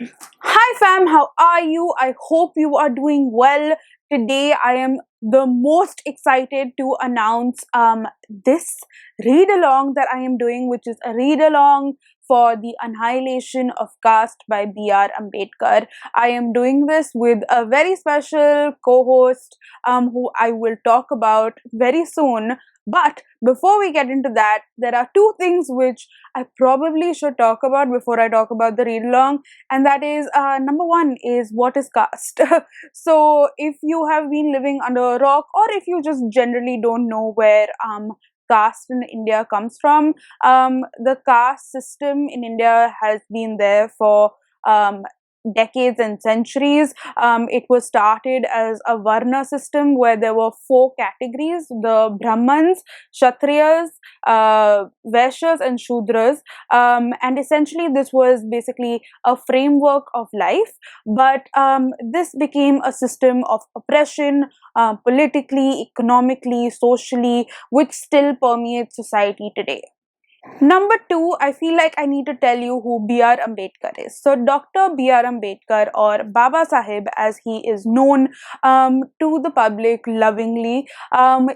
Hi fam, how are you? I hope you are doing well. Today I am the most excited to announce this read along that I am doing, which is a read along for the Annihilation of Caste by B.R. Ambedkar. I am doing this with a very special co-host who I will talk about very soon. But before we get into that, there are two things which I probably should talk about before I talk about the read along, and that is number one is what is caste. So if you have been living under a rock, or if you just generally don't know where caste in India comes from, the caste system in India has been there for um, decades and centuries. It was started as a varna system where there were four categories: the Brahmans, Kshatriyas, Vaishyas, and Shudras. And essentially, this was basically a framework of life, but this became a system of oppression, politically, economically, socially, which still permeates society today. Number two, I feel like I need to tell you who B.R. Ambedkar is. So, Dr. B.R. Ambedkar, or Baba Sahib as he is known to the public lovingly,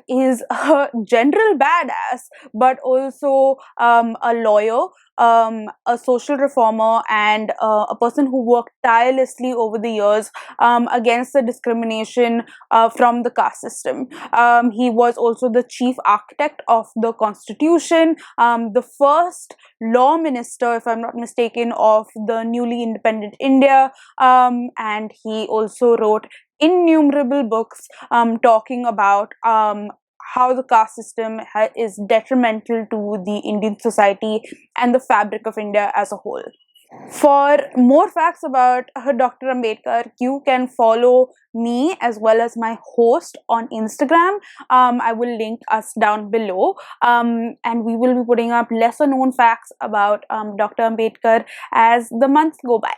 is a general badass, but also a lawyer, a social reformer, and a person who worked tirelessly over the years against the discrimination from the caste system. He was also the chief architect of the constitution, the first law minister, if I'm not mistaken, of the newly independent India, and he also wrote innumerable books talking about how the caste system is detrimental to the Indian society and the fabric of India as a whole. For more facts about Dr. Ambedkar, you can follow me as well as my host on Instagram. I will link us down below. And we will be putting up lesser known facts about Dr. Ambedkar as the months go by.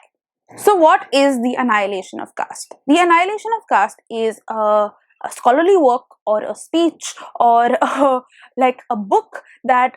So, what is the annihilation of caste? The annihilation of caste is a scholarly work or a speech or like a book that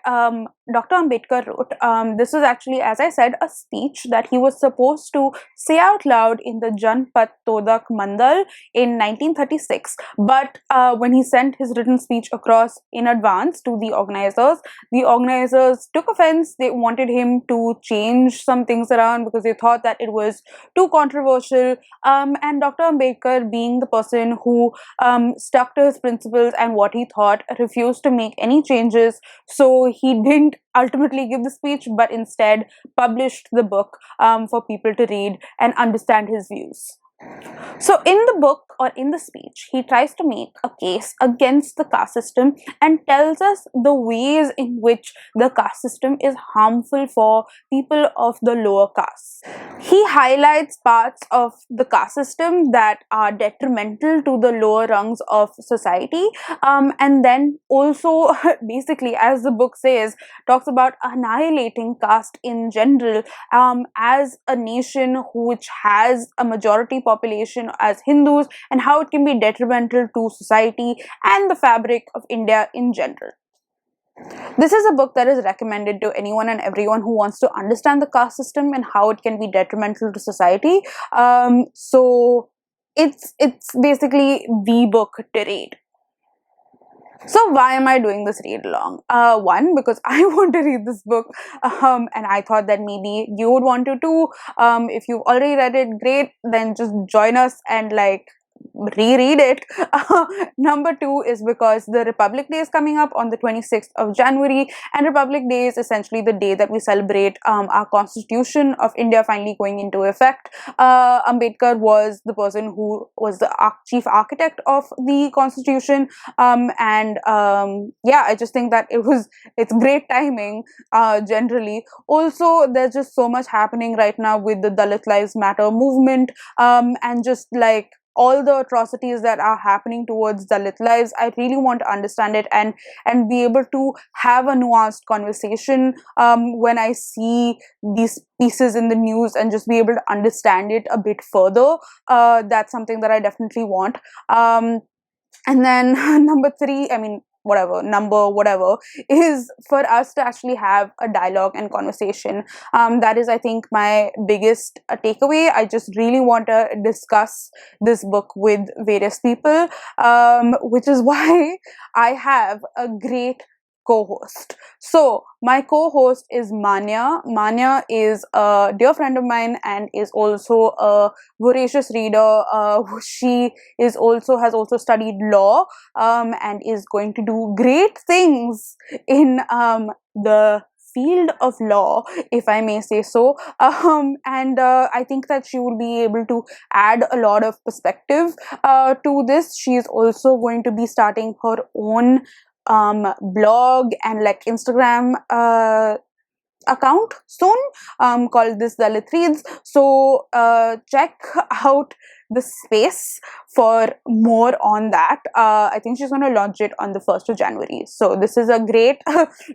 Dr. Ambedkar wrote. This is actually, as I said, a speech that he was supposed to say out loud in the Janpat Todak Mandal in 1936. But when he sent his written speech across in advance to the organizers took offense. They wanted him to change some things around because they thought that it was too controversial. And Dr. Ambedkar, being the person who stuck to his principles and what he thought, refused to make any changes. So he didn't ultimately give the speech, but instead published the book for people to read and understand his views. So, in the book or in the speech, he tries to make a case against the caste system and tells us the ways in which the caste system is harmful for people of the lower castes. He highlights parts of the caste system that are detrimental to the lower rungs of society, and then also, basically, as the book says, talks about annihilating caste in general as a nation which has a majority population as Hindus, and how it can be detrimental to society and the fabric of India in general. This is a book that is recommended to anyone and everyone who wants to understand the caste system and how it can be detrimental to society. So it's basically the book to read. So why am I doing this read along? One, because I want to read this book, and I thought that maybe you would want to too. If you've already read it, great. Then just join us and reread it. Number two is because the Republic Day is coming up on the 26th of January, and Republic Day is essentially the day that we celebrate our Constitution of India finally going into effect. Ambedkar was the person who was the chief architect of the Constitution, and yeah, I just think that it's great timing. Generally, also there's just so much happening right now with the Dalit Lives Matter movement, and just like all the atrocities that are happening towards Dalit lives. I really want to understand it and be able to have a nuanced conversation when I see these pieces in the news, and just be able to understand it a bit further. That's something that I definitely want. And then number three, I mean, whatever number, whatever, is for us to actually have a dialogue and conversation. That is, I think, my biggest takeaway. I just really want to discuss this book with various people, which is why I have a great co-host. So my co-host is Manya. Manya is a dear friend of mine and is also a voracious reader. She is also has also studied law, and is going to do great things in the field of law, if I may say so. And I think that she will be able to add a lot of perspective to this. She is also going to be starting her own blog and like Instagram account soon, called this Dalit Reads. So check out the space for more on that. I think she's going to launch it on the 1st of January. So this is a great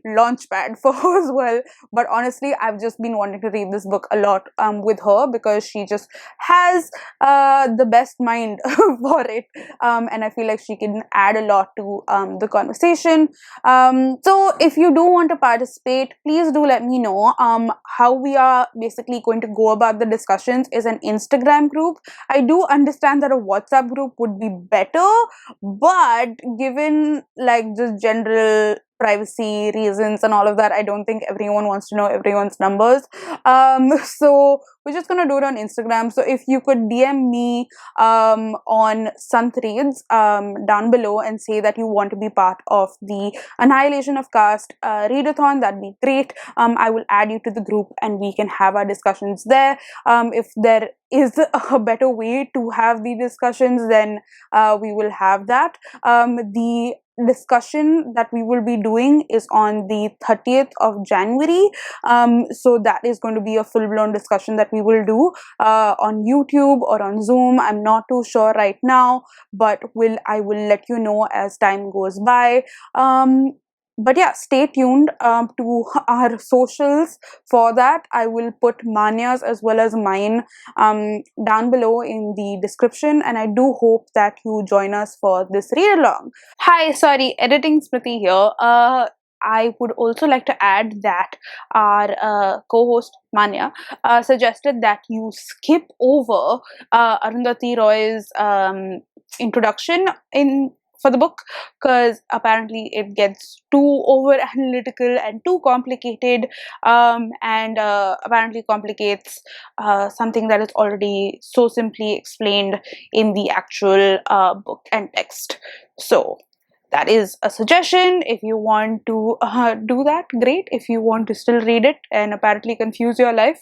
launch pad for her as well. But honestly, I've just been wanting to read this book a lot with her, because she just has the best mind for it. And I feel like she can add a lot to the conversation. So if you do want to participate, please do let me know. How we are basically going to go about the discussions is an Instagram group. I do understand that a WhatsApp group would be better, but given like just general privacy reasons and all of that, I don't think everyone wants to know everyone's numbers. So we're just gonna do it on Instagram. So if you could DM me on Sant Reads down below and say that you want to be part of the Annihilation of Caste readathon, that'd be great. I will add you to the group and we can have our discussions there. If there is a better way to have the discussions, then we will have that. The discussion that we will be doing is on the 30th of January. So that is going to be a full-blown discussion that we will do on YouTube or on Zoom. I'm not too sure right now, but I will let you know as time goes by. But yeah, stay tuned to our socials for that. I will put Manya's as well as mine down below in the description, and I do hope that you join us for this read along. Hi, sorry, editing Smriti here. I would also like to add that our co-host Manya suggested that you skip over Arundhati Roy's introduction for the book, because apparently it gets too over analytical and too complicated, and apparently complicates something that is already so simply explained in the actual book and text. So that is a suggestion. If you want to do that, great. If you want to still read it and apparently confuse your life,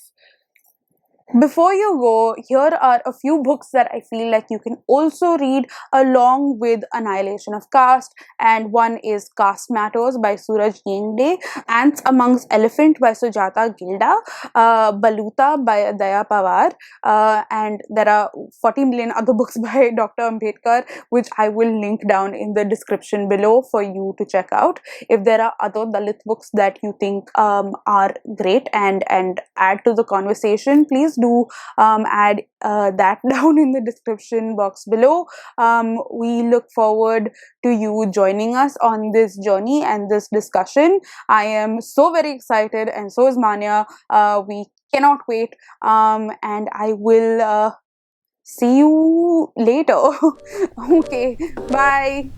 before you go, here are a few books that I feel like you can also read along with Annihilation of Caste, and one is Caste Matters by Suraj Yengde, Ants Amongst Elephant by Sujata Gilda, Baluta by Daya Pawar, and there are 40 million other books by Dr. Ambedkar, which I will link down in the description below for you to check out. If there are other Dalit books that you think are great and add to the conversation, please do add that down in the description box below. We look forward to you joining us on this journey and this discussion. I am so very excited, and so is Manya. We cannot wait, and I will see you later. Okay, bye.